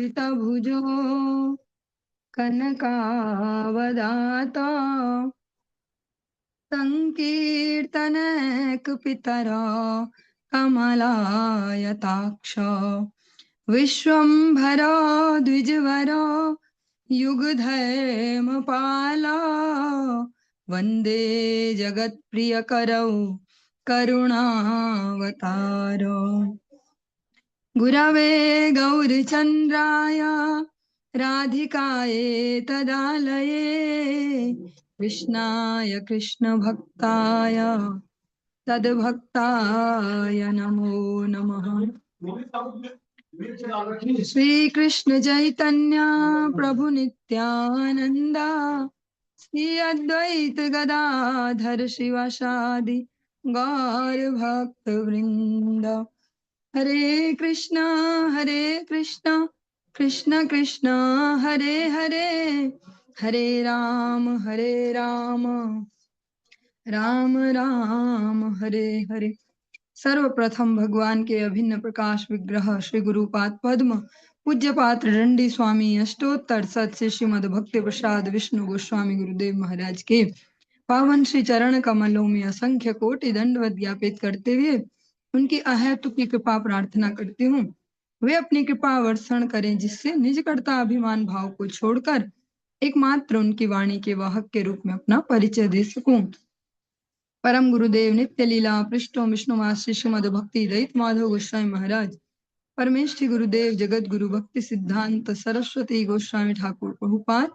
भुजो कनकावदाता संकीर्तनैकपितरा कमलायताक्ष विश्वम्भरो द्विजवरो युगधर्मपाला वन्दे जगत्प्रियकरौ करुणावतारो गुरवे गौरचन्द्राय राधिकाये तदालये कृष्णाय कृष्णभक्ताय तद्भक्ताय नमो नमः। श्री कृष्ण चैतन्य प्रभु नित्यानंद श्री अद्वैत गदाधर शिवासादि गौर भक्त वृंद हरे कृष्णा कृष्ण कृष्ण हरे हरे हरे राम राम राम हरे हरे। सर्वप्रथम भगवान के अभिन्न प्रकाश विग्रह श्री गुरुपाद पद्म पूज्य पात्र दंडी स्वामी अष्टोत्तर सत श्री श्रीमद भक्ति प्रसाद विष्णु गोस्वामी गुरुदेव महाराज के पावन श्री चरण कमलों में असंख्य कोटि दंडवत ज्ञापित करते हुए उनकी अहेतुक की कृपा प्रार्थना करती हूँ। वे अपनी कृपा वर्षण करें जिससे निज कर्ता अभिमान भाव को छोड़कर एकमात्र उनकी वाणी के वाहक के रूप में अपना परिचय दे सकूं। परम गुरुदेव नित्य लीला पृष्ठों विष्णुवास श्रीमद भक्ति दयित माधव गोस्वामी महाराज परमेष्ठी गुरुदेव जगत गुरु भक्ति सिद्धांत सरस्वती गोस्वामी ठाकुर प्रभुपाद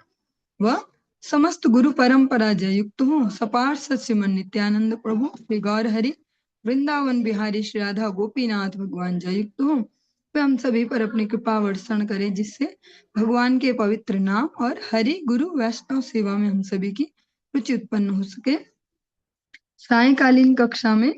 व समस्त गुरु परंपरा जय युक्त हूँ। सपार सत्सिमन नित्यानंद प्रभु श्री गौर हरि वृंदावन बिहारी श्री राधा गोपीनाथ भगवान जय युक्त हूँ। वे हम सभी पर अपनी कृपा वर्षण करें जिससे भगवान के पवित्र नाम और हरि गुरु वैष्णव सेवा में हम सभी की रुचि उत्पन्न हो सके। सायकालीन कक्षा में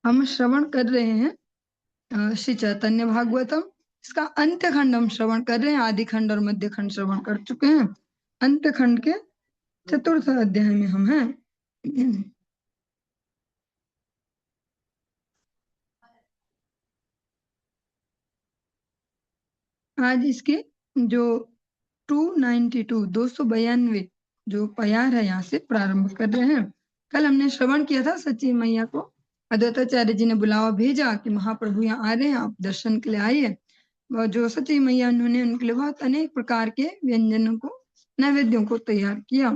हम श्रवण कर रहे हैं श्री चैतन्य भागवतम। इसका अंत्य खंड हम श्रवण कर रहे हैं। आदि खंड और मध्य खंड श्रवण कर चुके हैं। अंत्य खंड के चतुर्थ अध्याय में हम हैं। आज इसके जो 292 जो प्यार है यहाँ से प्रारंभ कर रहे हैं। कल हमने श्रवण किया था सच्ची मैया को अद्वैताचार्य जी ने बुलावा भेजा कि महाप्रभु यहाँ आ रहे हैं, आप दर्शन के लिए आइए। जो सच्ची मैया उन्होंने उनके लिए बहुत अनेक प्रकार के व्यंजनों को नैवेद्यों को तैयार किया।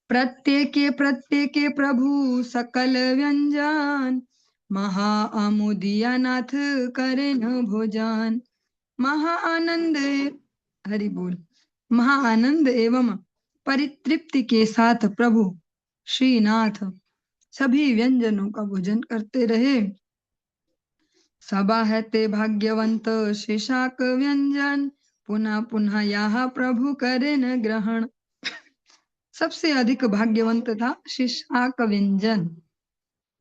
प्रत्येके प्रभु सकल व्यंजन महा आमोदिया नाथ करे न भोजन। महाआनंद हरि बोल। महाआनंद एवं परितृप्ति के साथ प्रभु श्रीनाथ सभी व्यंजनों का भोजन करते रहे। सबा है ते भाग्यवंत शेषाक व्यंजन पुनः पुनः यहाँ प्रभु करे न ग्रहण। सबसे अधिक भाग्यवंत था शेषाक व्यंजन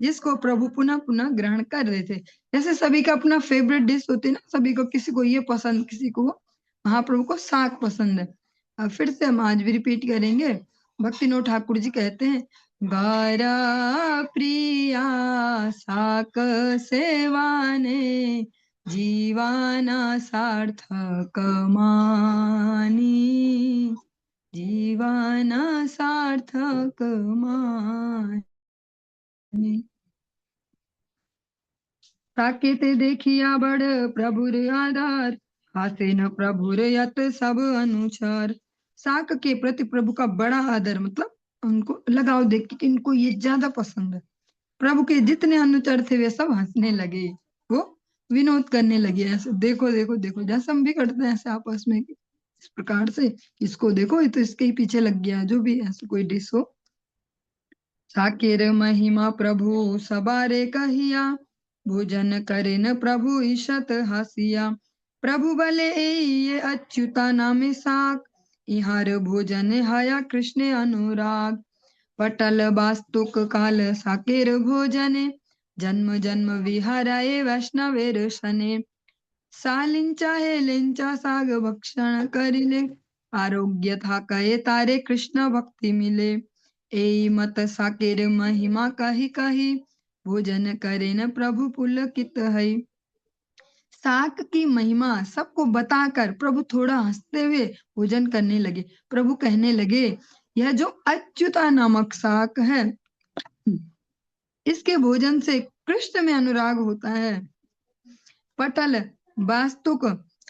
जिसको प्रभु पुनः पुनः ग्रहण कर रहे थे। जैसे सभी का अपना फेवरेट डिश होती है ना, सभी को किसी को ये पसंद, किसी को महाप्रभु को साग पसंद है। अब फिर से हम आज भी रिपीट करेंगे। भक्तिनोद ठाकुर जी कहते हैं गारा प्रिया साक सेवाने जीवाना सार्थक मानी जीवाना सार्थक मानी। साकेते देखिया बड़ प्रभुर आधार हासे न प्रभुर यत सब अनुसार। साक के प्रति प्रभु का बड़ा आदर मतलब उनको लगाव देख के इनको ये ज्यादा पसंद है। प्रभु के जितने अनुचर थे वे सब हंसने लगे, वो विनोद करने लगे। ऐसे देखो देखो देखो जैसे हम भी करते हैं ऐसे आपस में इस प्रकार से, इसको देखो ये तो इसके ही पीछे लग गया, जो भी ऐसे कोई डिश हो। साकेर महिमा प्रभु सबारे कहिया भोजन करे न प्रभु ईशत हसिया। प्रभु भले ये अच्युता नामे साक इहार भोजन हया कृष्ण अनुराग। पटल वास्तुक काल साकेर भोजने जन्म जन्म विहाराये वैष्णवेर शने। सालिंचा हे लिंचा साग भक्षण करिले आरोग्य था कहे तारे कृष्ण भक्ति मिले। ए मत साकेर महिमा कही कही भोजन करे न प्रभु पुलकित है। शाक की महिमा सबको बताकर प्रभु थोड़ा हंसते हुए भोजन करने लगे। प्रभु कहने लगे, यह जो अच्युता नामक शाक है, इसके भोजन से कृष्ण में अनुराग होता है। पटल, वास्तुक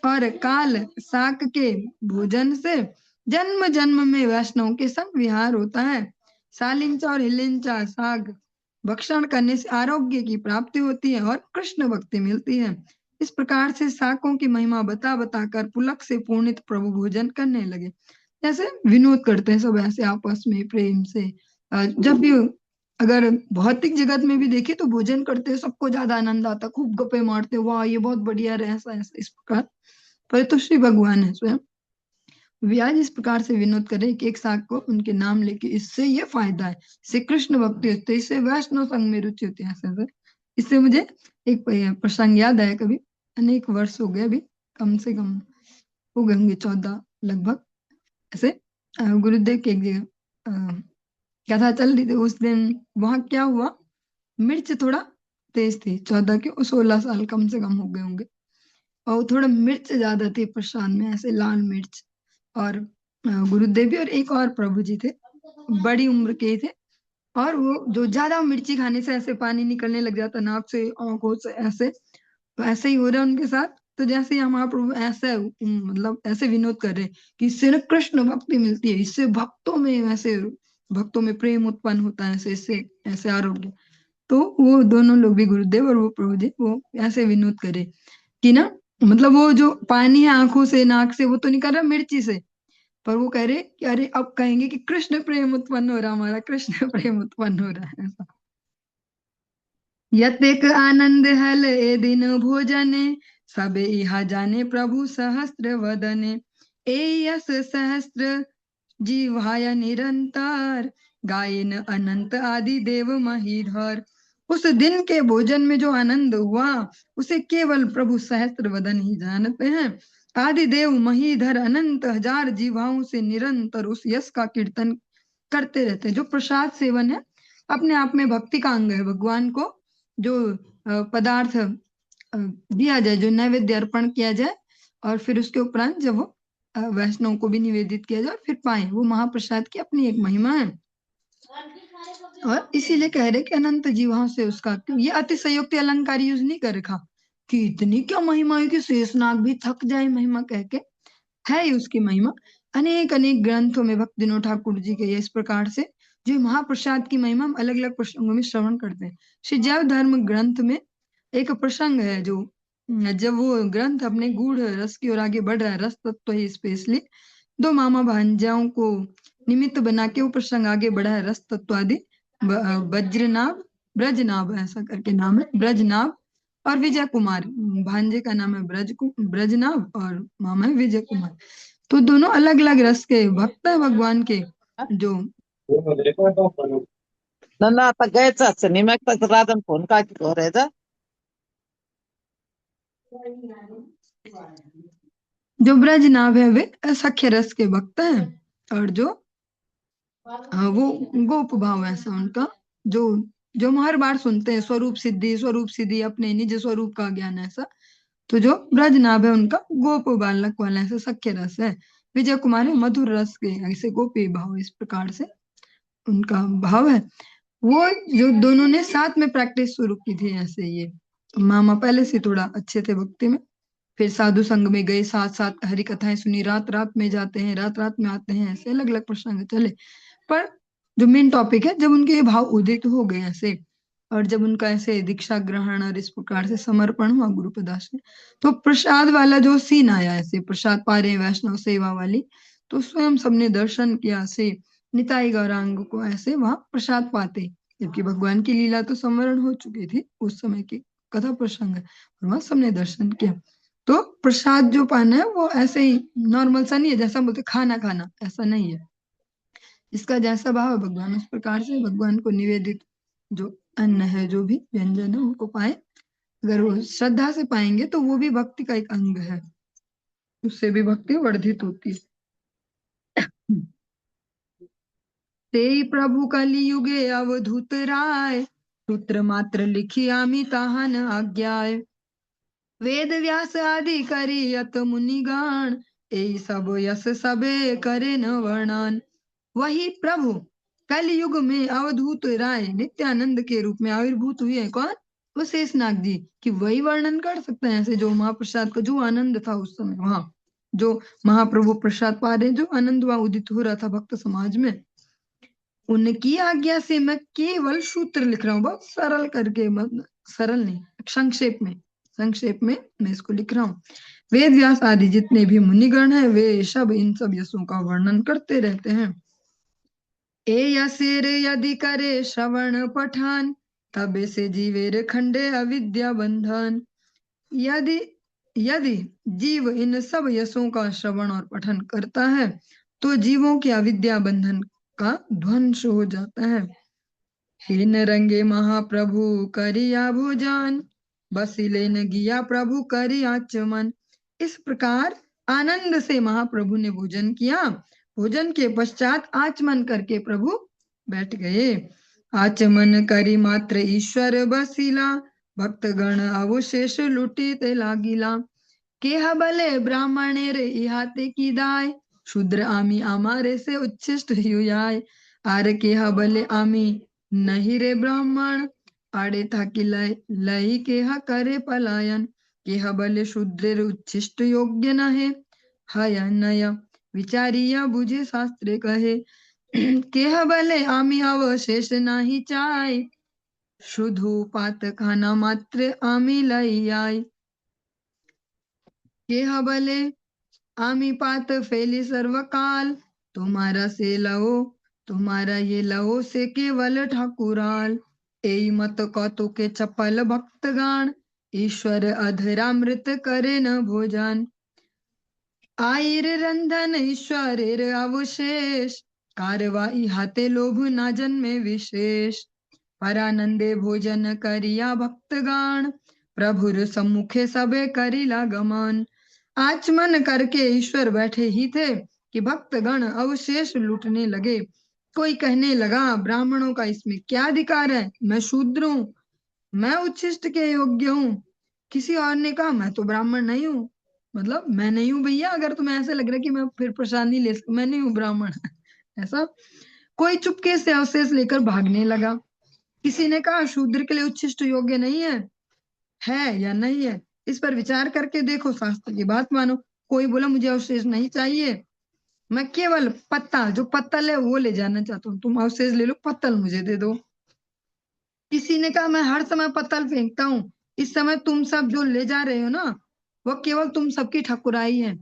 और काल शाक के भोजन से जन्म जन्म में वैष्णव के संग विहार होता है। सालिंचा और हिलिंचा शाक भक्षण करने से आरोग्य की प्राप्ति होती है और कृष्ण भक्ति मिलती है। इस प्रकार से शाकों की महिमा बता बताकर पुलक से पूर्णित प्रभु भोजन करने लगे। ऐसे विनोद करते हैं सब, ऐसे आपस में प्रेम से। जब भी अगर भौतिक जगत में भी देखे तो भोजन करते हैं सबको ज्यादा आनंद आता, खूब गप्पे मारते, वाह ये बहुत बढ़िया रहे, ऐसा ऐसा इस प्रकार। पर तो श्री भगवान है स्वयं, वे आज इस प्रकार से विनोद करें कि एक शाक को उनके नाम लेके इससे ये फायदा है, इससे कृष्ण भक्ति होती है, इससे वैष्णव संग में रुचि होती है, ऐसे। इससे मुझे एक प्रसंग याद आया, कभी अनेक वर्ष हो गए, अभी कम से कम हो गए होंगे 14 लगभग। ऐसे गुरुदेव की एक जगह कथा चल रही थी उस दिन। वहां क्या हुआ, मिर्च थोड़ा तेज थी, 14 के 16 साल कम से कम हो गए होंगे, और थोड़ा मिर्च ज्यादा थी प्रसाद में, ऐसे लाल मिर्च। और गुरुदेव भी और एक और प्रभु जी थे, बड़ी उम्र के थे। और वो जो ज्यादा मिर्ची खाने से ऐसे पानी निकलने लग जाता नाक से, आंखों से, ऐसे तो ऐसे ही हो रहा है उनके साथ। तो जैसे ही हम महाप्रभु ऐसे मतलब ऐसे विनोद कर रहे कि इससे न कृष्ण भक्ति मिलती है, इससे भक्तों में ऐसे भक्तों में प्रेम उत्पन्न होता है, ऐसे इससे ऐसे आरोग्य। तो वो दोनों लोग भी, गुरुदेव और वो प्रभु जी, वो ऐसे विनोद करे कि ना, मतलब वो जो पानी है आंखों से नाक से वो तो निकल रहा मिर्ची से, पर वो कह रहे कि अरे अब कहेंगे कि कृष्ण प्रेम उत्पन्न हो रहा, हमारा कृष्ण प्रेम उत्पन्न हो रहा है ऐसा। यतेक आनंद हल ए दिन भोजने, सब इहा जाने प्रभु सहस्त्र वदने। ए यस सहस्त्र जीवाय निरंतर, गायन अनंत आदि देव महीधर। उस दिन के भोजन में जो आनंद हुआ उसे केवल प्रभु सहस्त्र वदन ही जानते हैं। आदि देव महीधर अनंत हजार जीवाओं से निरंतर उस यश का कीर्तन करते रहते हैं। जो प्रसाद सेवन है अपने आप में भक्ति का अंग है। भगवान को जो पदार्थ दिया जाए, जो नैवेद्य अर्पण किया जाए, और फिर उसके उपरांत जब वो वैष्णव को भी निवेदित किया जाए फिर पाए, वो महाप्रसाद की अपनी एक महिमा है। और इसीलिए कह रहे कि अनंत जीवाओं से उसका, ये अतिशयोक्ति अलंकार यूज नहीं कर रखा कि इतनी क्या महिमा है कि शेषनाग भी थक जाए महिमा कह के, है ही उसकी महिमा। अनेक अनेक ग्रंथों में भक्त विनोद ठाकुर जी के इस प्रकार से जो महाप्रसाद की महिमा हम अलग अलग प्रसंगों में श्रवण करते हैं। श्री जैव धर्म ग्रंथ में एक प्रसंग है, जो जब वो ग्रंथ अपने गूढ़ रस की ओर आगे बढ़ रहा है, रस तत्व ही स्पेशली, दो मामा भांजाओं को निमित्त बना के वो प्रसंग आगे बढ़ा है। रस तत्व आदि वज्रनाभ, ब्रजनाभ ऐसा करके नाम है, ब्रजनाभ और विजय कुमार। भांजे का नाम है ब्रजनाभ और मामा है विजय कुमार। तो दोनों अलग अलग रस के भक्त है भगवान के। जो ನನ್ನ आता गायचं असं निमक राधन फोन काय करायचा जो ब्रजनाभ है वे सख्य रस के भक्त हैं, और जो वो गोप भाव ऐसा उनका, जो जो हम हर बार सुनते हैं, स्वरूप सिद्धि अपने निज स्वरूप का ज्ञान ऐसा। तो जो ब्रजनाभ है उनका गोप बालक वाला ऐसा सख्य रस है। विजय कुमार है मधुर रस के ऐसे गोपी भाव, इस प्रकार से उनका भाव है। वो जो दोनों ने साथ में प्रैक्टिस शुरू की थी ऐसे, ये मामा पहले से थोड़ा अच्छे थे भक्ति में, फिर साधु संघ में गए, साथ साथ हरि कथाएं सुनी, रात रात में जाते हैं, रात रात में आते हैं, ऐसे अलग अलग प्रसंग चले। पर जो मेन टॉपिक है, जब उनके ये भाव उदित हो गए ऐसे, और जब उनका ऐसे दीक्षा ग्रहण और इस प्रकार से समर्पण हुआ गुरुपदास में, तो प्रसाद वाला जो सीन आया, ऐसे प्रसाद पा रहे हैं वैष्णव सेवा वाली, तो स्वयं सबने दर्शन किया से निताई गौरांग को ऐसे वहां प्रसाद पाते, जबकि भगवान की लीला तो संवरण हो चुकी थी उस समय की कथा प्रसंग है, और वहां सबने दर्शन किया। तो प्रसाद जो पाना है वो ऐसे ही नॉर्मल सा नहीं है, जैसा बोलते खाना खाना, ऐसा नहीं है। इसका जैसा भाव है भगवान उस प्रकार से भगवान को निवेदित जो अन्न है, जो भी व्यंजन है, उनको पाए। अगर वो श्रद्धा से पाएंगे तो वो भी भक्ति का एक अंग है, उससे भी भक्ति वर्धित होती है। ते प्रभु कलियुगे अवधूत राय, सूत्र मात्र लिखी आमी ताहन आज्ञाय। वेद व्यास आदि करी अत मुनिगण, ए सब यस सबे करे न वर्णन। वही प्रभु कलयुग में अवधूत राय नित्यानंद के रूप में आविर्भूत हुए हैं। कौन? वो शेषनाग जी। कि वही वर्णन कर सकते हैं ऐसे, जो महाप्रसाद का जो आनंद था उस समय वहां, जो महाप्रभु प्रसाद पा रहे, जो आनंद वहां उदित हो रहा था भक्त समाज में, उनकी आज्ञा से मैं केवल सूत्र लिख रहा हूँ, बहुत सरल करके, सरल नहीं, संक्षेप में मैं इसको लिख रहा हूँ। वेद व्यास आदि जितने भी मुनिगण हैं वे सब इन सब यशों का वर्णन करते रहते हैं। ए यसेर यदि करे श्रवण पठान, तबे से जीवेर खंडे अविद्या बंधन। यदि यदि जीव इन सब यशों का श्रवण और पठन करता है तो जीवों के अविद्या बंधन का ध्वंस हो जाता है। हीन रंगे महाप्रभु करिया भोजन, बसिले न गिया प्रभु करिया चमन। इस प्रकार आनंद से महाप्रभु ने भोजन किया। भोजन के पश्चात आचमन करके प्रभु बैठ गए। आचमन करी मात्र ईश्वर बसिला, भक्तगण अवशेष लुटी ते लागिला। केहा भले ब्राह्मणेर इहाते की दाय, शूद्र आमी आमारे से उच्छिष्ट हुयाय। आर केहा भले आमी नहीं रे ब्राह्मण, आड़े था कि लई केहा करे पलायन। केहा भले शूद्रेर उच्छिष्ट योग्य नहे, हय नय विचारिया बुझे शास्त्रे कहे। केहा भले आमी अवशेष नाही चाय, शुधु पात खाना मात्र आमी लई आय। केहा भले आमी पात फैली सर्वकाल, तुम्हारा से लहो, तुम्हारा ये लहो से केवल ठाकुराल। एई मत कौतु के चपल भक्तगण, ईश्वर अधरामृत करे न भोजन। आईर रंधन ईश्वरेर अवशेष, कारवाई हाथे लोभ ना जन्मे विशेष। परानंदे भोजन करिया भक्तगण, प्रभुर सम्मुखे सबे करिला गमन। आचमन करके ईश्वर बैठे ही थे कि भक्तगण अवशेष लूटने लगे। कोई कहने लगा, ब्राह्मणों का इसमें क्या अधिकार है, मैं शूद्र हूँ, मैं उच्छिष्ट के योग्य हूँ। किसी और ने कहा, मैं तो ब्राह्मण नहीं हूँ, मतलब मैं नहीं हूँ भैया, अगर तुम्हें ऐसे लग रहा है कि मैं फिर प्रसाद नहीं ले सकता, मैं नहीं हूँ ब्राह्मण। ऐसा कोई चुपके से अवशेष लेकर भागने लगा। किसी ने कहा, शूद्र के लिए उच्छिष्ट योग्य नहीं है या नहीं है, इस पर विचार करके देखो, शास्त्र की बात मानो। कोई बोला, मुझे अवशेष नहीं चाहिए, मैं केवल पत्ता, जो पत्तल है वो ले जाना चाहता हूँ, तुम अवशेष ले लो, पत्तल मुझे दे दो। किसी ने कहा, मैं हर समय पत्तल फेंकता हूँ, इस समय तुम सब जो ले जा रहे हो ना, वो केवल तुम सबकी ठकुराई है।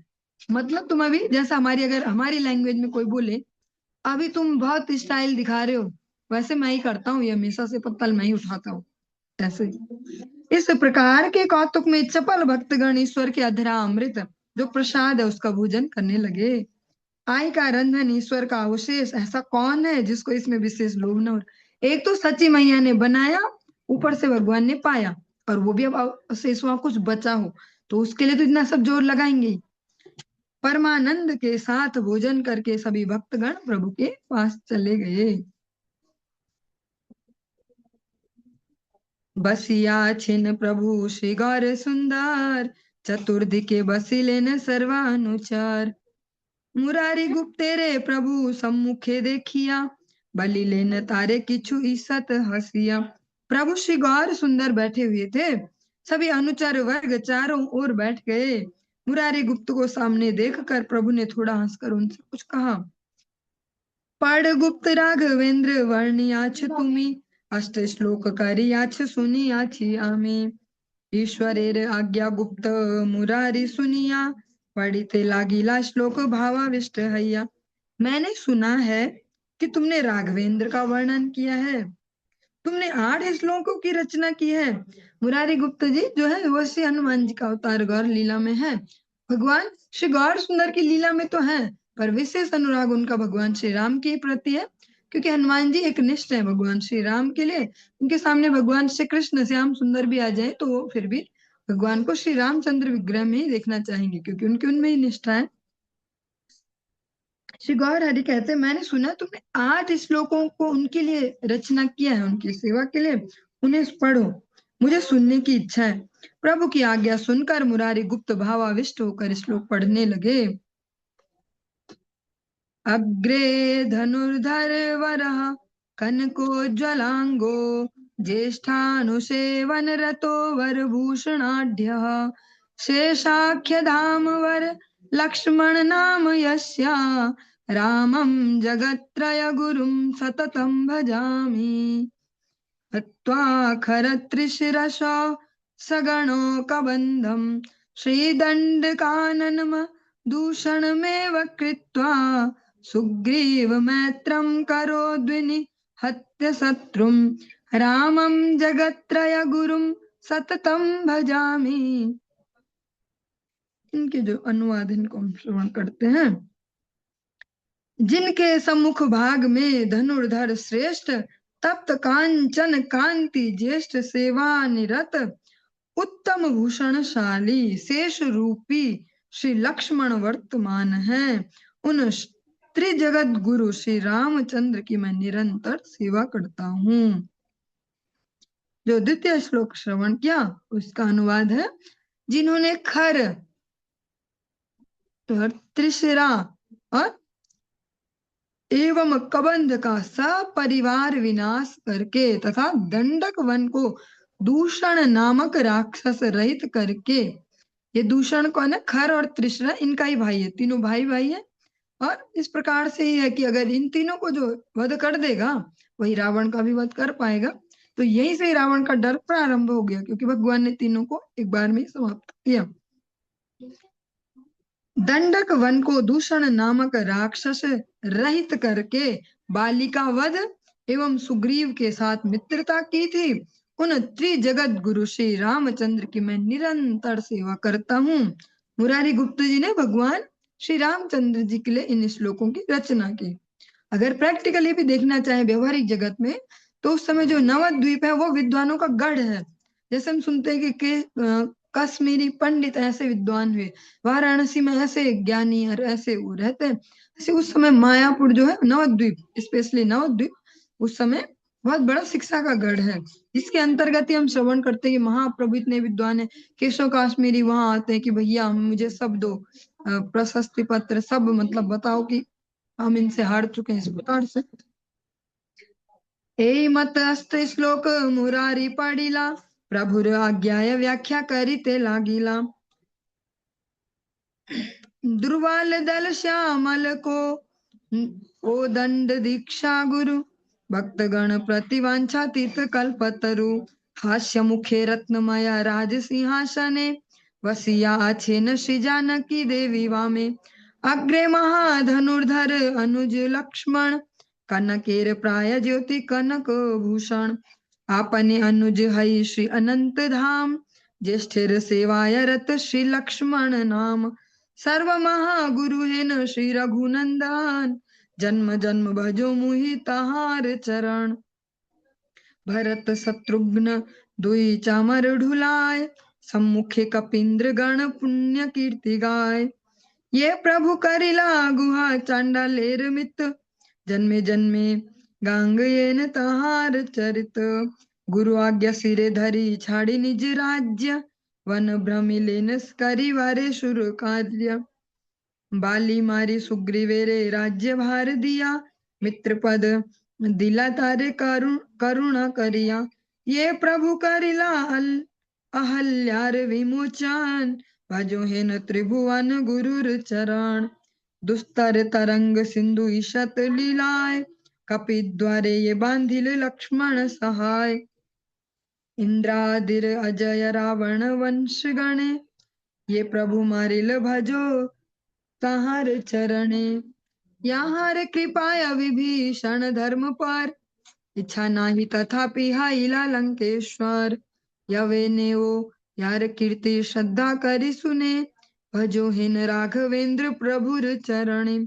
मतलब तुम अभी, जैसा हमारी, अगर हमारी लैंग्वेज में कोई बोले, अभी तुम बहुत स्टाइल दिखा रहे हो, वैसे मैं ही करता हूँ, ये हमेशा से पत्तल मैं ही उठाता हूँ, ऐसे। इस प्रकार के कौतुक में चपल भक्तगण ईश्वर के अधरा अमृत, जो प्रसाद है, उसका भोजन करने लगे। आई का रंधन ईश्वर का अवशेष, ऐसा कौन है जिसको इसमें विशेष लोभ न हो। एक तो सच्ची मैया ने बनाया, ऊपर से भगवान ने पाया, और वो भी अब अवशेष वहां कुछ बचा हो, तो उसके लिए तो इतना सब जोर लगाएंगे ही। परमानंद के साथ भोजन करके सभी भक्तगण प्रभु के पास चले गए। बसिया छिन प्रभु श्री गौर सुंदर, चतुर्दिके बसिलेन सर्वानुचर। मुरारी गुप्तेरे प्रभु सम्मुखे देखिया, बलिलेन तारे किछु ईसत हसिया। प्रभु श्री गौर सुंदर बैठे हुए थे, सभी अनुचर वर्ग चारों ओर बैठ गए। मुरारी गुप्त को सामने देखकर प्रभु ने थोड़ा हंसकर उनसे कुछ कहा। पढ़ गुप्त राघवेंद्र वर्णियाछ तुमी, अष्ट श्लोक करियाछ सुनियाछि आमी। ईश्वरेर आज्ञा गुप्त मुरारी सुनिया, पढ़िते लागिला श्लोक भावाविष्ट हैया। मैंने सुना है कि तुमने राघवेंद्र का वर्णन किया है, तुमने 8 श्लोकों की रचना की है। मुरारी गुप्त जी जो है वो श्री हनुमान जी का अवतार गौर लीला में है। भगवान श्री गौर सुंदर की लीला में तो है, पर विशेष अनुराग उनका भगवान श्री राम के प्रति है, क्योंकि हनुमान जी एक निष्ठ है भगवान श्री राम के लिए। उनके सामने भगवान श्री कृष्ण श्याम सुंदर भी आ जाए तो वो फिर भी भगवान को श्री रामचंद्र विग्रह में ही देखना चाहेंगे, क्योंकि उनकी उनमें ही निष्ठा है। श्री गौर हरि कहते, मैंने सुना तुमने 8 श्लोकों को उनके लिए रचना किया है, उनकी सेवा के लिए, उन्हें पढ़ो। मुझे सुनने की इच्छा है। प्रभु की आज्ञा सुनकर मुरारी गुप्त भावाविष्ट होकर श्लोक पढ़ने लगे। अग्रे धनुर्धर वरः कनकोज्ज्वलांगो ज्येष्ठानुसेवन रतो वरभूषणाढ्यः शेषाख्यधामवर लक्ष्मण नाम यस्या रामं जगत्त्रय गुरुं सततं भजामि हत्वा खरत्रिशिरसो सगणो कबन्धं श्रीदण्डकाननम दूषणमेव कृत्वा सुग्रीवमैत्रं करोद्विनि हत्य शत्रुं रामं जगत्त्रय गुरुं सततं भजामि। इनके जो अनुवाद इनको हम श्रवण करते हैं। जिनके सम्मुख भाग में धनुर्धर श्रेष्ठ तप्त कांचन कांति ज्येष्ठ सेवा निरत उत्तम भूषणशाली शेष रूपी श्री लक्ष्मण वर्तमान है, उन त्रिजगत गुरु श्री रामचंद्र की मैं निरंतर सेवा करता हूँ। जो द्वितीय श्लोक श्रवण किया उसका अनुवाद है, जिन्होंने खर त्रिशिरा और एवं कबंध का सपरिवार विनाश करके तथा दंडक वन को दूषण नामक राक्षस रहित करके, ये दूषण कौन है? खर और त्रिशरा इनका ही भाई है, तीनों भाई भाई है। और इस प्रकार से ही है कि अगर इन तीनों को जो वध कर देगा वही रावण का भी वध कर पाएगा। तो यहीं से रावण का डर प्रारंभ हो गया, क्योंकि भगवान ने तीनों को एक बार में समाप्त किया। दंडक वन को दूषण नामक राक्षस रहित करके बालिका वध एवं सुग्रीव के साथ मित्रता की थी, उन त्रिजगत गुरु श्री रामचंद्र की मैं निरंतर सेवा करता हूँ। मुरारी गुप्त जी ने भगवान श्री रामचंद्र जी के लिए इन श्लोकों की रचना की। अगर प्रैक्टिकली भी देखना चाहे व्यवहारिक जगत में, तो उस समय जो नवद्वीप है वो विद्वानों का गढ़ है। जैसे हम सुनते हैं कि कश्मीरी पंडित ऐसे विद्वान हुए, वाराणसी में ऐसे ज्ञानी और ऐसे वो रहते हैं, ऐसे उस समय मायापुर जो है नवद्वीप, स्पेशली नवद्वीप उस समय बहुत बड़ा शिक्षा का गढ़ है। इसके अंतर्गत ही हम श्रवण करते हैं कि महाप्रभु इतने विद्वान है, केशव काश्मीरी वहां आते हैं कि भैया मुझे सब दो, प्रशस्ति पत्र सब, मतलब बताओ कि हम इनसे हार चुके हैं इस प्रकार से। ए मत अस्त श्लोक मुरारी पढ़िला प्रभुर आज्ञाय व्याख्या करिते लागिला। दुर्वाल दल श्यामल को ओ दंड दीक्षा गुरु भक्तगण प्रतिवांछा तीर्थ कल्पतरु हास्य मुखे रत्नमया राज सिंहासने वसिया अच्छेन श्री जानकी देवी वामे अग्रे महाधनुर्धर अनुज लक्ष्मण कनकेर प्राय ज्योति कनक भूषण आपने अनुज हई श्री अनंत धाम ज्येष्ठिर सेवाय रत श्री लक्ष्मण नाम सर्व महागुरु हेन श्री रघुनंदन जन्म जन्म भजो मुहि तहार चरण भरत शत्रुघ्न दुई चामर ढुलाय सम्मुखे कपिंद्र गण पुण्य कीर्ति गाय ये प्रभु करिला गुहा चांडालेर मित जन्मे जन्मे गांग येन तहार चरित गुरु आज्ञा सिरे धरी छाड़ी निज राज्य वन भ्रमिलेन करी वारे शुर कार्य बाली मारी सुग्रीवेरे राज्य भार दिया मित्र पद दिला तारे करुणा करिया ये प्रभु करिला अहल्यार विमोचन भजो हेन त्रिभुवन गुरुर चरण दुस्तर तरंग सिंधु ईशत लीलाय कपि द्वारे ये बांधिल लक्ष्मण सहाय इंद्रादिर अजय रावण वंश गणे ये प्रभु मारिल भजो तहार चरणे यहाँ कृपाय विभीषण धर्म पर इच्छा नाही तथापि हाइला लंकेश्वर यवे ने वो यार कीर्ति श्रद्धा करी सुने भजो हिन राघवेंद्र प्रभुर चरणे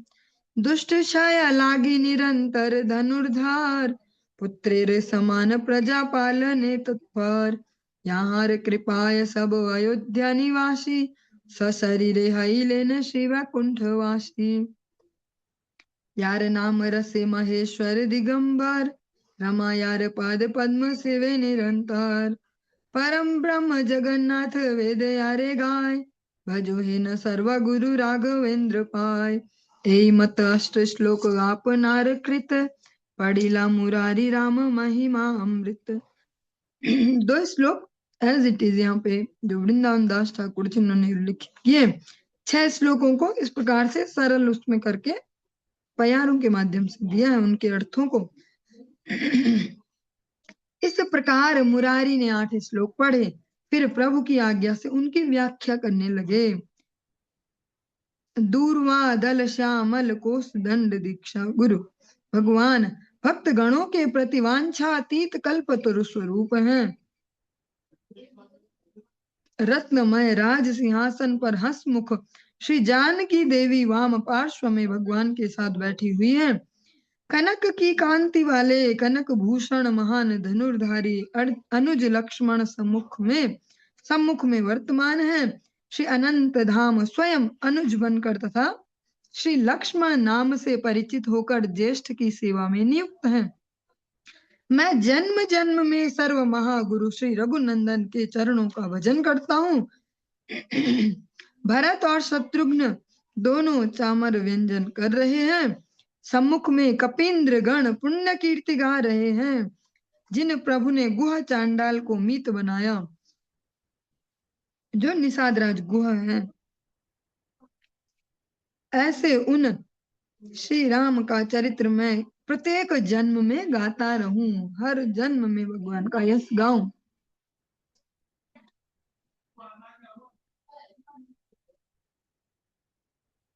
दुष्ट छाया लागी निरंतर धनुर्धार पुत्रेर समान प्रजा पालने तत्पर यहाँ कृपाय सब अयोध्या निवासी सशरीरे हईलेन शिवा कुंठवासी यार नाम रसे महेश्वर दिगंबर रमा यार पाद पद्म सेवे निरंतर परम ब्रह्म जगन्नाथ वेद यारे गाय, भजो हे न सर्व गुरु राघवेंद्र पाय। ए मत अष्ट श्लोक आपनार कृत, पढ़िला मुरारी राम महिमा अमृत। दो श्लोक एज इट इज यहाँ पे जो वृंदावन दास ठाकुर जी उन्होंने लिखे किए, 6 श्लोकों को इस प्रकार से सरल उसमें करके प्यारों के माध्यम से दिया है उनके अर्थों को। इस प्रकार मुरारी ने 8 श्लोक पढ़े, फिर प्रभु की आज्ञा से उनकी व्याख्या करने लगे। दूर्वा दल श्यामल कोस दंड दीक्षा गुरु, भगवान भक्त गणों के प्रति वांछातीत कल्पतरु स्वरूप हैं। रत्नमय राज सिंहासन पर हंसमुख श्री जानकी देवी वाम पार्श्व में भगवान के साथ बैठी हुई है। कनक की कांति वाले कनक भूषण महान धनुर्धारी अनुज लक्ष्मण सम्मुख में वर्तमान है। श्री अनंत धाम स्वयं अनुज बनकर तथा श्री लक्ष्मण नाम से परिचित होकर ज्येष्ठ की सेवा में नियुक्त हैं। मैं जन्म जन्म में सर्व महागुरु श्री रघुनंदन के चरणों का भजन करता हूँ। भरत और शत्रुघ्न दोनों चामर व्यंजन कर रहे हैं। सम्मुख में कपींद्र गण पुण्य कीर्ति गा रहे हैं। जिन प्रभु ने गुह चांडाल को मीत बनाया, जो निषादराज गुह है, ऐसे उन श्री राम का चरित्र मैं प्रत्येक जन्म में गाता रहूं, हर जन्म में भगवान का यश गाऊं।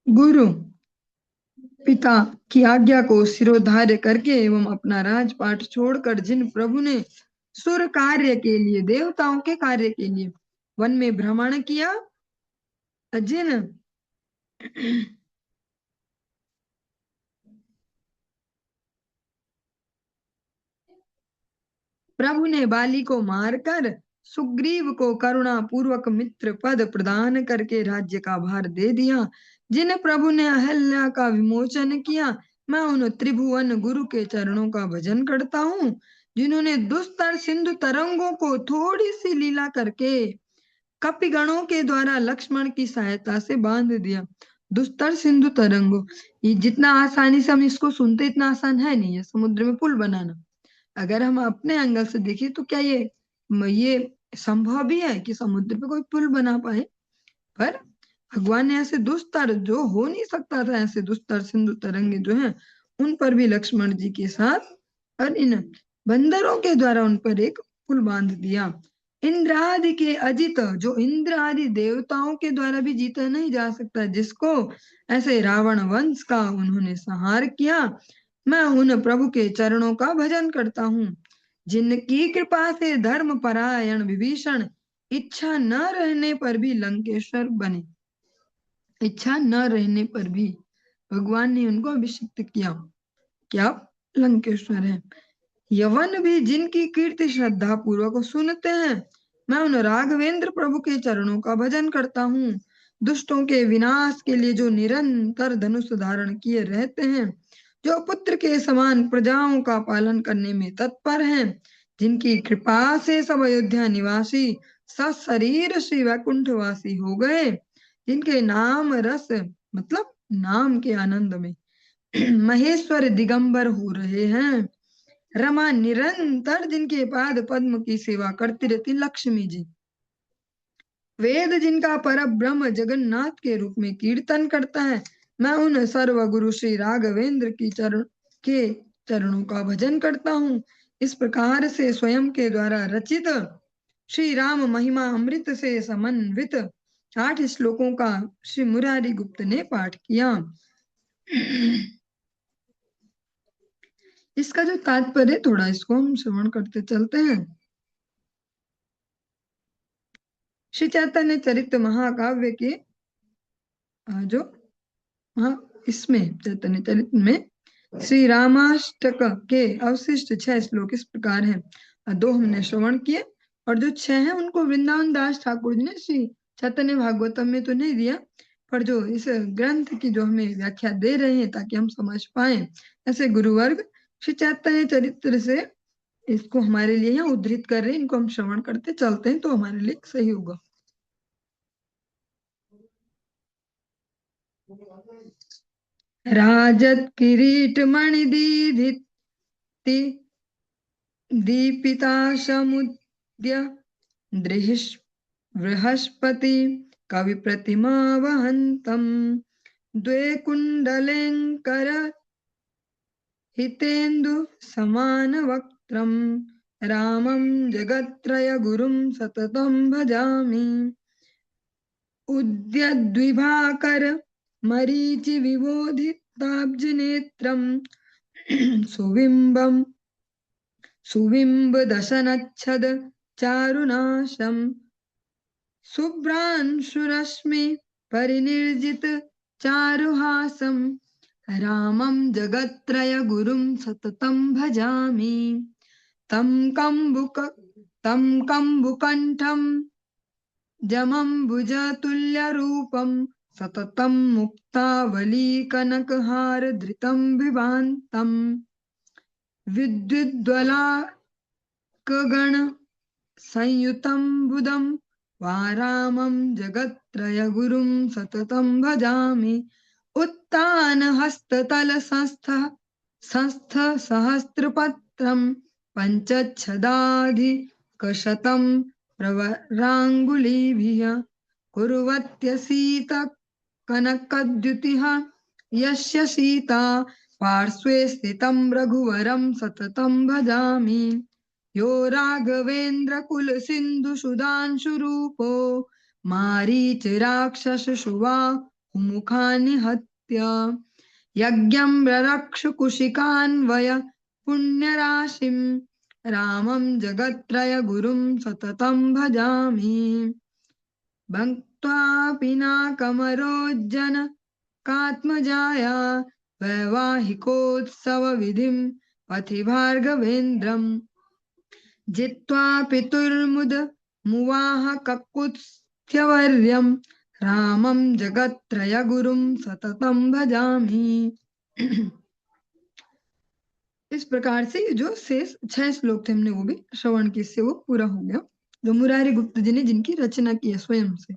गुरु पिता की आज्ञा को शिरोधार्य करके एवं अपना राजपाट छोड़कर जिन प्रभु ने सुर कार्य के लिए, देवताओं के कार्य के लिए वन में भ्रमण किया, जिन प्रभु ने बाली को मारकर सुग्रीव को करुणा पूर्वक मित्र पद प्रदान करके राज्य का भार दे दिया, जिन प्रभु ने अहल्या का विमोचन किया, मैं उन त्रिभुवन गुरु के चरणों का भजन करता हूँ। जिन्होंने दुस्तर सिंधु तरंगों को थोड़ी सी लीला करके कपिगणों के द्वारा लक्ष्मण की सहायता से बांध दिया। दुस्तर सिंधु तरंगों, ये जितना आसानी से हम इसको सुनते इतना आसान है नहीं है समुद्र में पुल बनाना। अगर हम अपने एंगल से देखें तो क्या ये संभव भी है कि समुद्र पे कोई पुल बना पाए, पर भगवान ने ऐसे दुस्तर, जो हो नहीं सकता था, ऐसे दुस्तर सिंधु तरंगे जो हैं उन पर भी लक्ष्मण जी के साथ और इन बंदरों के द्वारा उन पर एक पुल बांध दिया। इंद्र आदि के अजित, जो इंद्र आदि देवताओं के द्वारा भी जीता नहीं जा सकता, जिसको ऐसे रावण वंश का उन्होंने संहार किया, मैं उन प्रभु के चरणों का भजन करता हूँ। जिनकी कृपा से धर्म परायण विभीषण इच्छा न रहने पर भी लंकेश्वर बने, इच्छा न रहने पर भी भगवान ने उनको अभिषिक्त किया, क्या लंकेश्वर है। यवन भी जिनकी कीर्ति श्रद्धा पूर्वक सुनते हैं, मैं उन राघवेंद्र प्रभु के चरणों का भजन करता हूँ। दुष्टों के विनाश के लिए जो निरंतर धनुष धारण किए रहते हैं, जो पुत्र के समान प्रजाओं का पालन करने में तत्पर हैं, जिनकी कृपा से सब अयोध्या निवासी सशरीर श्री वैकुंठवासी हो गए, जिनके नाम रस मतलब नाम के आनंद में महेश्वर दिगंबर हो रहे हैं, रमा निरंतर जिनके पाद पद्म की सेवा करती रहती लक्ष्मी जी, वेद जिनका पर ब्रह्म जगन्नाथ के रूप में कीर्तन करता है, मैं उन सर्व गुरु श्री राघवेंद्र की चरणों का भजन करता हूँ। इस प्रकार से स्वयं के द्वारा रचित श्री राम महिमा अमृत से समन्वित 8 श्लोकों का श्री मुरारी गुप्त ने पाठ किया। इसका जो तात्पर्य थोड़ा इसको हम श्रवण करते चलते हैं। श्री चैतन्य चरित्र महाकाव्य के जो इसमें चैतन्य चरित्र में श्री रामाष्टक के अवशिष्ट 6 श्लोक इस प्रकार हैं। 2 हमने श्रवण किए और जो 6 हैं उनको वृंदावन दास ठाकुर जी ने श्री चैतन्य भागवतम में तो नहीं दिया, पर जो इस ग्रंथ की जो हमें व्याख्या दे रहे हैं ताकि हम समझ पाए, ऐसे गुरुवर्ग श्री चैतन्य चरित्र से इसको हमारे लिए यहाँ उद्धृत कर रहे हैं, इनको हम श्रवण करते चलते हैं तो हमारे लिए सही होगा। राजत किरीट मणिदीधिति दीपिता समुद्य बृहस्पति कवि प्रतिमा वहंतम द्वे कुंडलेंकर हितेन्दु समान वक्त्रम रामं जगत्त्रय गुरुं सततं भजामि। उद्यद्विभाकर मरीचि विबोधिताब्ज नेत्रम सुबिंबम सुबिंब दशनच्छद चारुनाशम शुभ्रांशुरश्मि परिनिर्जित चारुहासम रामं जगत्त्रय गुरुं सततं भजामि। तं कंबुकंठं जमंबुजतुल्यरूपं सततं मुक्तावलीकनकहार धृतं विभान्तं विद्युद्वलाकगण संयुतं बुधं वारामं जगत्त्रय गुरुं सततं भजामि। उत्तान हस्ततल संस्थ सहस्त्रपत्रं पंचच्छदाधिकशतं प्रवराङ्गुलीभिः कुर्वत्य सीता कनकद्युतिः यस्य सीता पार्श्वे स्थितं रघुवरं सततं भजामि। यो राघवेन्द्र कुल सिंधु सुधांशुरूपो मारीच राक्षस शुवा मुखानि हत्य यज्ञं ररक्ष कुशिकान्वय पुण्यराशिं रामं जगत्त्रय गुरुं सततं भजामि। भक्त्वा पिनाकमरोज्जन कात्मजाया वैवाहिकोत्सव विधिं पथि भार्गवेन्द्रं जित्वा पितुर्मुद मुवाह ककुत्स्थ्यवर्यं रामं जगत्त्रय गुरुं सततं भजामि। इस प्रकार से जो शेष 6 श्लोक थे हमने वो भी श्रवण की, से वो पूरा हो गया, जो मुरारी गुप्त जी ने जिनकी रचना की है स्वयं से।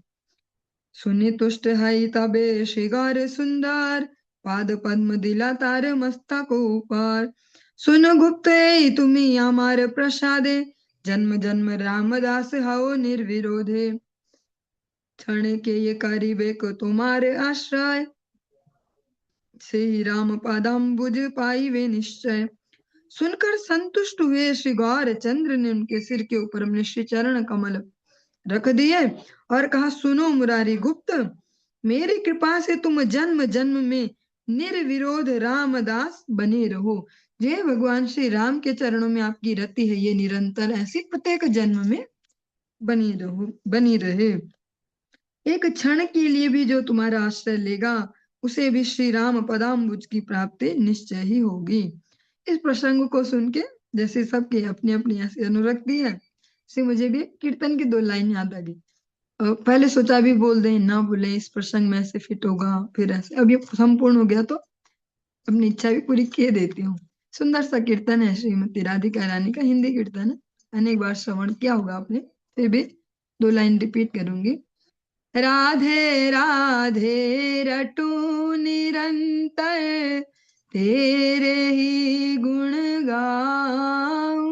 सुनि तुष्ट है तबे श्रीगार सुंदर पाद पद्म दिला तार मस्तक ऊपर सुन गुप्त तुम्ही आमार प्रसादे जन्म जन्म रामदास हओ निर्विरोधे क्षण के ये करीबे को तुम्हारे आश्रय से ही राम पादाम्बुज पाई वे निश्चय। सुनकर संतुष्ट हुए श्री गौर चंद्र ने उनके सिर के ऊपर अपने श्री चरण कमल रख दिए और कहा, सुनो मुरारी गुप्त, मेरी कृपा से तुम जन्म जन्म में निर्विरोध रामदास बने रहो। ये भगवान श्री राम के चरणों में आपकी रति है, ये निरंतर ऐसी प्रत्येक जन्म में बनी रहो, बनी रहे। एक क्षण के लिए भी जो तुम्हारा आश्रय लेगा उसे भी श्री राम पदाम्बुज की प्राप्ति निश्चय ही होगी। इस प्रसंग को सुन के जैसे सबके अपनी अपनी ऐसी अनुरक्ति है, से मुझे भी कीर्तन की 2 लाइन याद आ गई। पहले सोचा भी बोल दें, ना बोले, इस प्रसंग में ऐसे फिट होगा, फिर ऐसे, अब ये संपूर्ण हो गया तो अपनी इच्छा भी पूरी किए देती हूँ। सुंदर सा कीर्तन है, श्रीमती राधिका रानी का हिंदी कीर्तन है, अनेक बार श्रवण किया होगा आपने, फिर भी 2 लाइन रिपीट करूंगी। राधे राधे रटू निरंतर तेरे ही गुण गाऊं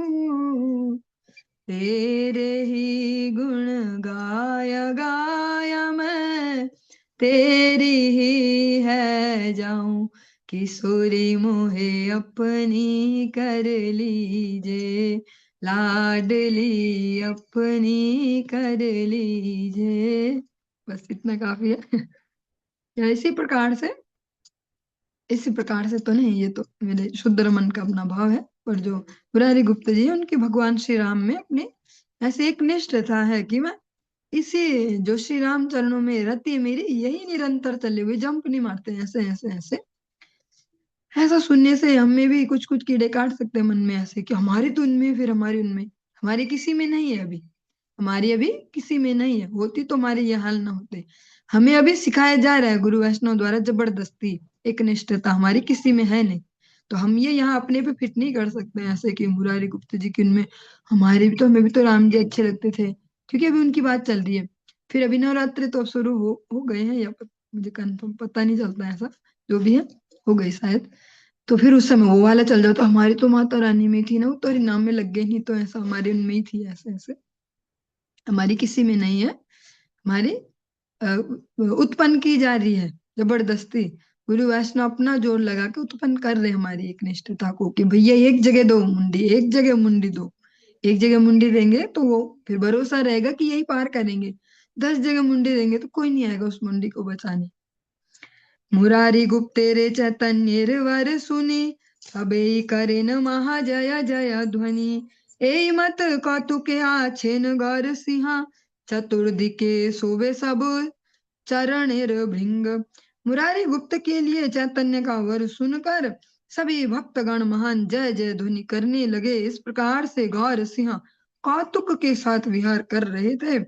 तेरे ही गुण गाय गाय मैं तेरी ही है जाऊं किशोरी मोहे अपनी कर लीजे लाडली अपनी कर लीजे। बस इतना काफी है। या इसी प्रकार से तो नहीं, ये तो मेरे शुद्ध रमन का अपना भाव है, पर जो मुरारी गुप्त जी उनकी भगवान श्री राम में अपनी ऐसे एक निष्ठता है कि मैं इसी जो श्री राम चरणों में रति मेरी यही निरंतर चले हुए, जंप नहीं मारते ऐसे ऐसे ऐसे। ऐसा सुनने से हमें भी कुछ कुछ कीड़े काट सकते हैं मन में, ऐसे कि हमारी तो उनमें, फिर हमारी उनमें, हमारी किसी में नहीं है अभी, हमारी अभी किसी में नहीं है, होती तो हमारे ये हाल ना होते। हमें अभी सिखाया जा रहा है गुरु वैष्णव द्वारा जबरदस्ती, एक निष्ठता हमारी किसी में है नहीं। तो हम ये यहाँ अपने पे फिट नहीं कर सकते हैं ऐसे कि मुरारी गुप्ता जी की उनमें हमारे भी तो, हमें भी तो राम जी अच्छे लगते थे, क्योंकि अभी उनकी बात चल रही है। फिर अभी नवरात्रि तो अब शुरू हो गए हैं, या मुझे कंफर्म पता नहीं चलता है ऐसा, जो भी है हो गई शायद। तो फिर उस समय वो वाला चल जाता, हमारी तो माता रानी में थी ना, वो तो हरिनाम में लग गई, नहीं तो ऐसा हमारे उनमें ही थी, ऐसे ऐसे हमारी किसी में नहीं है। हमारी अ, उत्पन्न की जा रही है जबरदस्ती। गुरु वैष्णव अपना जोर लगा के उत्पन्न कर रहे हैं हमारी एक निष्ठता को, कि भैया एक जगह दो मुंडी, एक जगह मुंडी दो। एक जगह मुंडी देंगे तो वो फिर भरोसा रहेगा कि यही पार करेंगे। 10 जगह मुंडी देंगे तो कोई नहीं आएगा उस मुंडी को बचाने। मुरारी गुप्तेरे चैतन्य वर सुनी, सबे करे न महा जय जय ध्वनि। ए मत कौतुके आछेन गौर सिंहा, चतुर्दिके शोभे सब चरणेर भृंग। मुरारी गुप्त के लिए चैतन्य का वर सुनकर सभी भक्तगण महान जय जय ध्वनि करने लगे। इस प्रकार से गौर सिंह कौतुक के साथ विहार कर रहे थे।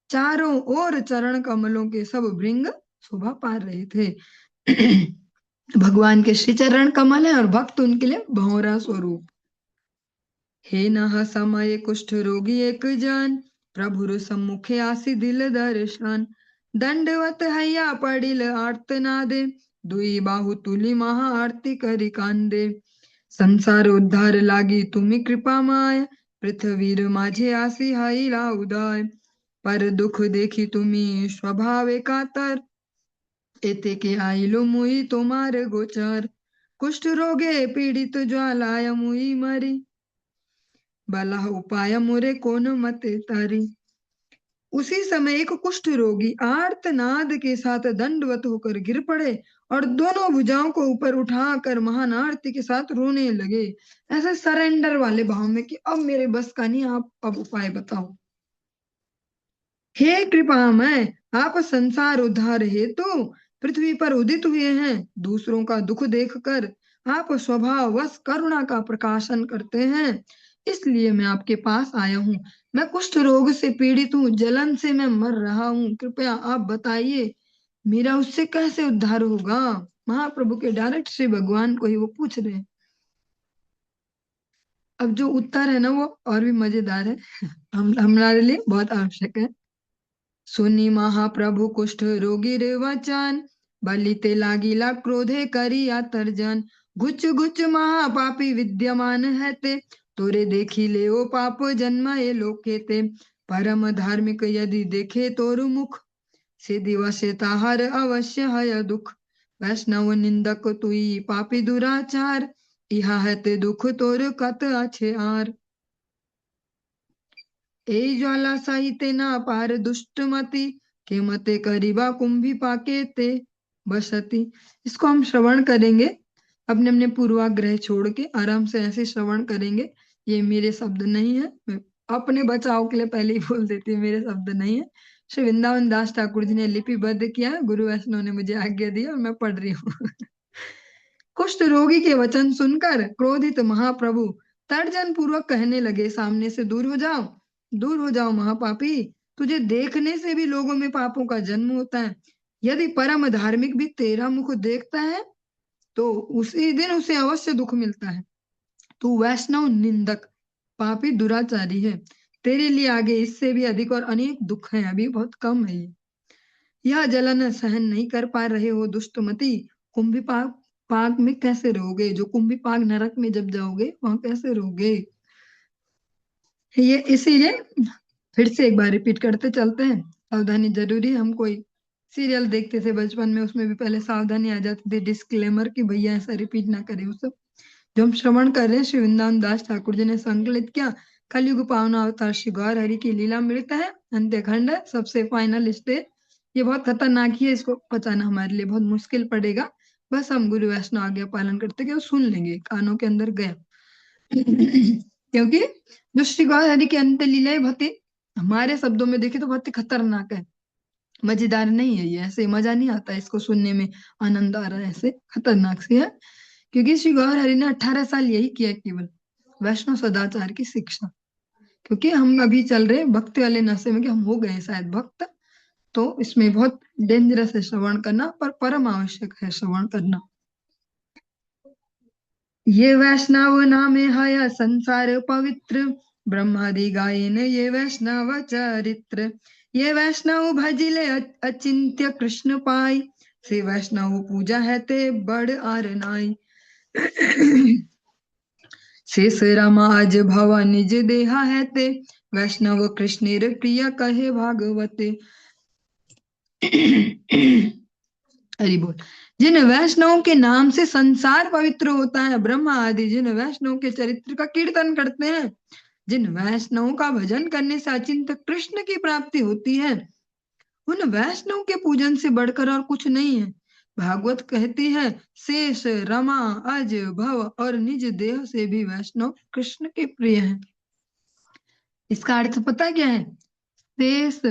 चारों ओर चरण कमलों के सब भृंग शोभा पा रहे थे। भगवान के श्री चरण कमल है और भक्त उनके लिए भंवरा स्वरूप। हे नह समय कुष्ठ रोगी एक जन, प्रभुर सम्मुखे आसी दिल दर्शन। दंडवत हैया पडिल आर्तनादे, दुई बाहु तुली महा आरती करी कांदे। संसार उद्धार लागी तुम्ही कृपा माय, पृथ्वीर माझे आसी हाईला उदय। पर दुख देखी तुम्ही स्वभावे कातर, एते के आइलो मुई तुम्हार गोचर। कुष्ठ रोगे पीड़ित ज्वालाय मुई मरी, भला उपाय मोरे कोन मत तारी। उसी समय एक कुष्ठ रोगी आर्तनाद के साथ दंडवत होकर गिर पड़े और दोनों भुजाओं को ऊपर उठाकर महान आरती के साथ रोने लगे, ऐसे सरेंडर वाले भाव में कि अब मेरे बस का नहीं, आप अब उपाय बताओ। हे कृपामय, आप संसार उद्धार हेतु पृथ्वी पर उदित हुए हैं। दूसरों का दुख देखकर आप स्वभाववश करुणा का प्रकाशन करते हैं, इसलिए मैं आपके पास आया हूँ। मैं कुष्ठ रोग से पीड़ित हूँ, जलन से मैं मर रहा हूँ, कृपया आप बताइए मेरा उससे कैसे उद्धार होगा। महाप्रभु के डायरेक्ट से भगवान को ही वो पूछ रहे हैं। अब जो उत्तर है ना वो और भी मजेदार है, हम हमारे लिए बहुत आवश्यक है। सुनी महाप्रभु कुष्ठ रोगी रे वचन, बलिते लागिला क्रोधे करिया तर्जन। गुच गुच महापापी विद्यमान है ते, तोरे देखी ले ओ पाप जन्माए लोके ते। परम धार्मिक यदि देखे तोरु मुख, से दिवसे ताहर अवश्य है दुख। वैष्णव निंदक तुई पापी दुराचार, इहा है ते दुख तोर कत अच्छे आर। ए ज्वाला साहिते ना पार दुष्ट मति, के मते करीबा कुंभी पाके ते बसती। इसको हम श्रवण करेंगे, अपने अपने पूर्वाग्रह छोड़ के आराम से ऐसे श्रवण करेंगे। ये मेरे शब्द नहीं है, मैं अपने बचाव के लिए पहले ही बोल देती हूँ, मेरे शब्द नहीं है। श्री वृंदावन दास ठाकुर जी ने लिपिबद्ध किया है, गुरु वैष्णव ने मुझे आज्ञा दी और मैं पढ़ रही हूँ। कुष्ठ रोगी के वचन सुनकर क्रोधित महाप्रभु तर्जन पूर्वक कहने लगे, सामने से दूर हो जाओ, दूर हो जाओ महापापी। तुझे देखने से भी लोगों में पापों का जन्म होता है। यदि परम धार्मिक भी तेरा मुख देखता है तो उसी दिन उसे अवश्य दुख मिलता है। तू वैष्णव निंदक पापी दुराचारी है, तेरे लिए आगे इससे भी अधिक और अनेक दुख हैं, अभी बहुत कम है ये। यह जलन सहन नहीं कर पा रहे हो दुष्टमती, कुंभी पाक पाक में कैसे रहोगे। जो कुंभी पाक नरक में जब जाओगे वहां कैसे रहोगे। ये इसीलिए फिर से एक बार रिपीट करते चलते हैं, सावधानी जरूरी है। हम कोई सीरियल देखते थे बचपन में, उसमें भी पहले सावधानी आ जाती थी, डिस्क्लेमर कि भैया ऐसा रिपीट ना करें। वो सब जो हम श्रवण कर रहे हैं श्री वृंदावन दास ठाकुर जी ने संकलित किया, कलयुग पावना अवतार श्री गौर हरि की लीला मृत है अंत्य खंड है, सबसे फाइनल स्टेज। ये बहुत खतरनाक ही है, इसको पचाना हमारे लिए बहुत मुश्किल पड़ेगा। बस हम गुरु वैष्णव आज्ञा पालन करते कि वो सुन लेंगे, कानों के अंदर गया। क्योंकि जो श्री गौर हरि की अंत्य लीला बहुत ही, हमारे शब्दों में देखे तो बहुत ही खतरनाक है, मजेदार नहीं है ये, ऐसे मजा नहीं आता है इसको सुनने में, आनंद आ रहा है, ऐसे खतरनाक सी है। क्योंकि श्री गौर हरि ने 18 साल यही किया केवल, वैष्णव सदाचार की शिक्षा। क्योंकि हम अभी चल रहे भक्ति वाले नशे में कि हम हो गए शायद भक्त, तो इसमें बहुत डेंजरस है श्रवण करना, पर परम आवश्यक है श्रवण करना। ये वैष्णव नामे हय संसार पवित्र, ब्रह्मादि गायन ये वैष्णव चरित्र। ये वैष्णव भजिले अचिंत्य कृष्ण पाई, से वैष्णव पूजा है ते बड़ आर नाई। शेष रामाज भव निज देहा है ते, वैष्णव कृष्णेर प्रिय कहे भागवते। हरि बोल। जिन वैष्णवों के नाम से संसार पवित्र होता है, ब्रह्मा आदि जिन वैष्णव के चरित्र का कीर्तन करते हैं, जिन वैष्णवों का भजन करने से अचिंत कृष्ण की प्राप्ति होती है, उन वैष्णव के पूजन से बढ़कर और कुछ नहीं है। भागवत कहती है, शेष रमा अज भव और निज देह से भी वैष्णव कृष्ण के प्रिय हैं। इसका अर्थ पता क्या है? शेष,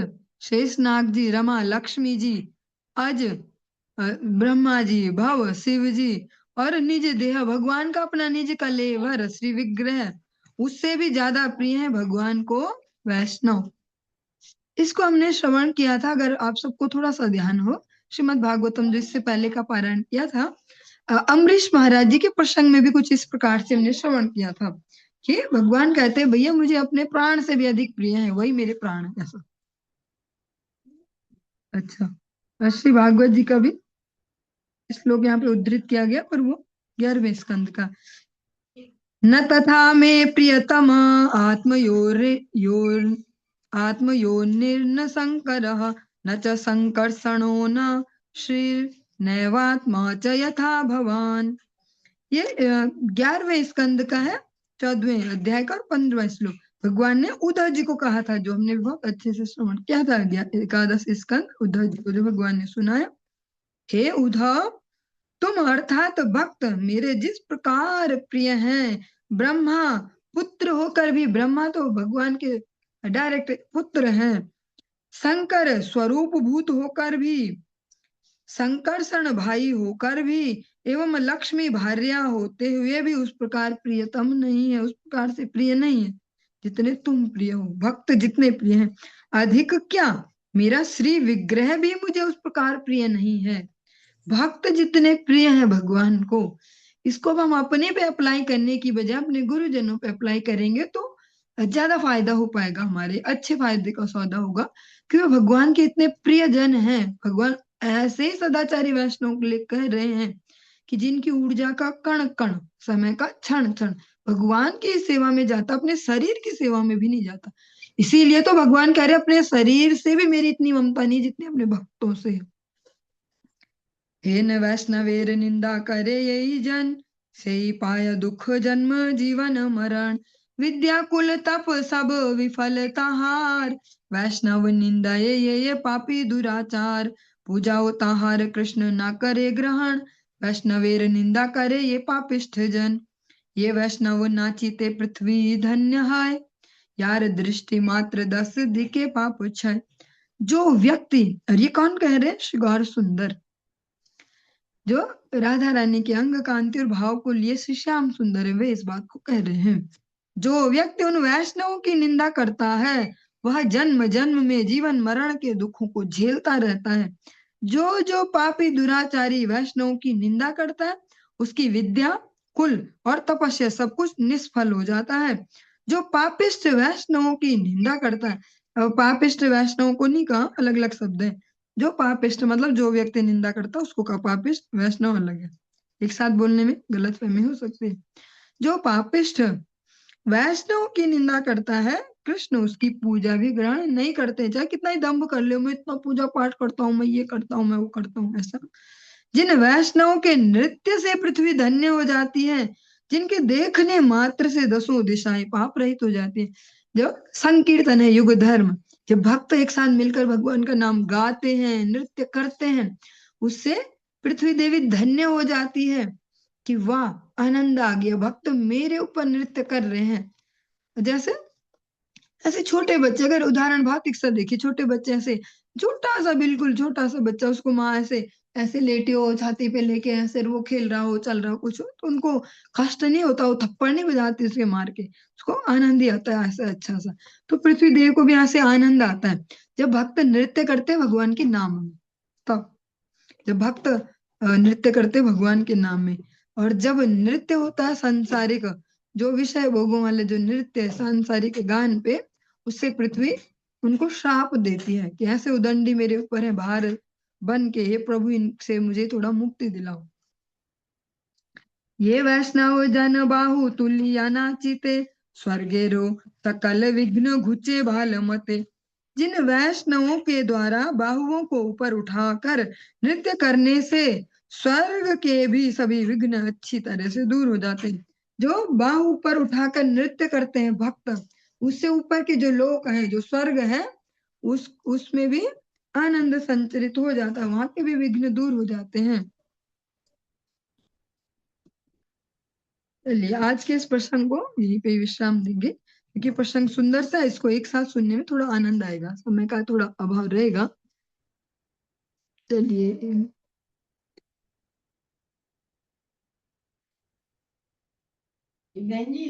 शेषनाग जी, रमा लक्ष्मी जी, अज ब्रह्मा जी, भव शिव जी, और निज देह भगवान का अपना निज कलेवर श्री विग्रह, उससे भी ज्यादा प्रिय है भगवान को वैष्णव। इसको हमने श्रवण किया था, अगर आप सबको थोड़ा सा ध्यान हो, श्रीमद् भागवतम जो इससे पहले का पारायण किया था, अम्बरीश महाराज जी के प्रसंग में भी कुछ इस प्रकार से हमने श्रवण किया था कि भगवान कहते हैं, भैया मुझे अपने प्राण से भी अधिक प्रिय है, वही मेरे प्राण है, ऐसा। अच्छा, श्री भागवत जी का भी श्लोक यहाँ पे उद्धृत किया गया, पर वो 11वें स्कंद का। न तथा मे प्रियतम आत्मयोर आत्मयोर्निर्न संकरः, न च संकर्षणो न श्री नैवात्मा च यथा भवान। ये 11वें स्कंद का है, 14वें अध्याय का 15वां श्लोक। भगवान ने उद्धव जी को कहा था, जो हमने बहुत अच्छे से श्रवण किया था, 11 स्कंद उद्धव जी को जो भगवान ने सुनाया। हे उद्धव, तुम अर्थात भक्त मेरे जिस प्रकार प्रिय हैं, ब्रह्मा पुत्र होकर भी, ब्रह्मा तो भगवान के डायरेक्ट पुत्र हैं, शंकर स्वरूप भूत होकर भी, संकर्षण भाई होकर भी, एवं लक्ष्मी भार्या होते हुए भी उस प्रकार प्रियतम नहीं है, उस प्रकार से प्रिय नहीं है जितने तुम प्रिय हो। भक्त जितने प्रिय हैं, अधिक क्या, मेरा श्री विग्रह भी मुझे उस प्रकार प्रिय नहीं है। भक्त जितने प्रिय हैं भगवान को, इसको अब हम अपने पे अप्लाई करने की बजाय अपने गुरुजनों पे अप्लाई करेंगे तो ज्यादा फायदा हो पाएगा, हमारे अच्छे फायदे का सौदा होगा, क्योंकि भगवान के इतने प्रिय जन हैं। भगवान ऐसे ही सदाचारी वैष्णव के लिए कह रहे हैं कि जिनकी ऊर्जा का कण कण, समय का क्षण क्षण भगवान की सेवा में जाता, अपने शरीर की सेवा में भी नहीं जाता। इसीलिए तो भगवान कह रहे अपने शरीर से भी मेरी इतनी ममता नहीं जितनी अपने भक्तों से है। हे न वैष्णवेर निंदा करे यही जन, से ही पाय दुख जन्म जीवन मरण। विद्या कुल तप सब विफलता हार, वैष्णव निंदा ये पापी दुराचार। पूजा ताहार कृष्ण ना करे ग्रहण, वैष्णवेर निंदा करे ये पापिष्ठ जन। ये वैष्णव नाचिते पृथ्वी धन्य है, यार दृष्टि मात्र दस दिखे पाप क्षय। जो व्यक्ति, और ये कौन कह रहे? श्री गौर सुंदर, जो राधा रानी के अंग कांति और भाव को लिए श्री श्याम सुंदर है, वे इस बात को कह रहे हैं। जो व्यक्ति उन वैष्णवों की निंदा करता है, वह जन्म जन्म में जीवन मरण के दुखों को झेलता रहता है। जो जो पापी दुराचारी वैष्णवों की निंदा करता है, उसकी विद्या, कुल और तपस्या सब कुछ निष्फल हो जाता है। जो पापिष्ट वैष्णवों की निंदा करता है, अब पापिष्ट वैष्णवों को नहीं कहा, अलग अलग शब्द है। जो पापिष्ट मतलब जो व्यक्ति निंदा करता है उसको कहा पापिष्ट, वैष्णव अलग है, एक साथ बोलने में गलतफहमी हो सकती है। जो पापिष्ट वैष्णव की निंदा करता है, कृष्ण उसकी पूजा भी ग्रहण नहीं करते, चाहे कितना ही दम्भ कर ले, मैं इतना पूजा पाठ करता हूँ, मैं ये करता हूँ, मैं वो करता हूँ, ऐसा। जिन वैष्णव के नृत्य से पृथ्वी धन्य हो जाती है, जिनके देखने मात्र से दसों दिशाएं पाप रहित हो जाती है, जो संकीर्तन है युग धर्म, जब भक्त एक साथ मिलकर भगवान का नाम गाते हैं, नृत्य करते हैं, उससे पृथ्वी देवी धन्य हो जाती है कि वाह, आनंद आ गया, भक्त मेरे ऊपर नृत्य कर रहे हैं। जैसे ऐसे छोटे बच्चे, अगर उदाहरण भौतिक सा देखिए, छोटे बच्चे ऐसे, छोटा सा, बिल्कुल छोटा सा बच्चा, उसको माँ ऐसे ऐसे लेटी हो छाती पे लेके, ऐसे वो खेल रहा हो, चल रहा हो कुछ हो, तो उनको कष्ट नहीं होता, वो थप्पड़ नहीं बजाती उसके मार के, उसको आनंद ही आता है ऐसा अच्छा सा। तो पृथ्वी देव को भी ऐसे आनंद आता है जब भक्त नृत्य करते हैं भगवान के नाम में। तब जब भक्त नृत्य करते हैं भगवान के नाम में, और जब नृत्य होता है सांसारिक, जो विषय भोगों वाले जो नृत्य है सांसारिक गान पे, उससे पृथ्वी उनको श्राप देती है कि ऐसे उदंडी मेरे ऊपर है भार बन के, हे प्रभु इनसे मुझे थोड़ा मुक्ति दिलाओ। ये वैष्णव जन बाहु तुलिया नाचिते, स्वर्गेरो सकल विघ्न घुचे भाल मते। जिन वैष्णवों के द्वारा बाहुओं को ऊपर उठाकर नृत्य करने से स्वर्ग के भी सभी विघ्न अच्छी तरह से दूर हो जाते हैं। जो बाहु ऊपर उठाकर नृत्य करते हैं भक्त, उससे ऊपर के जो लोक है, जो स्वर्ग है, उसमें भी आनंद संचरित हो जाता है, वहां के भी विघ्न दूर हो जाते हैं। चलिए आज के इस प्रसंग को यहीं पे विश्राम देंगे, क्योंकि प्रसंग सुंदर सा है, इसको एक साथ सुनने में थोड़ा आनंद आएगा, समय का थोड़ा अभाव रहेगा। चलिए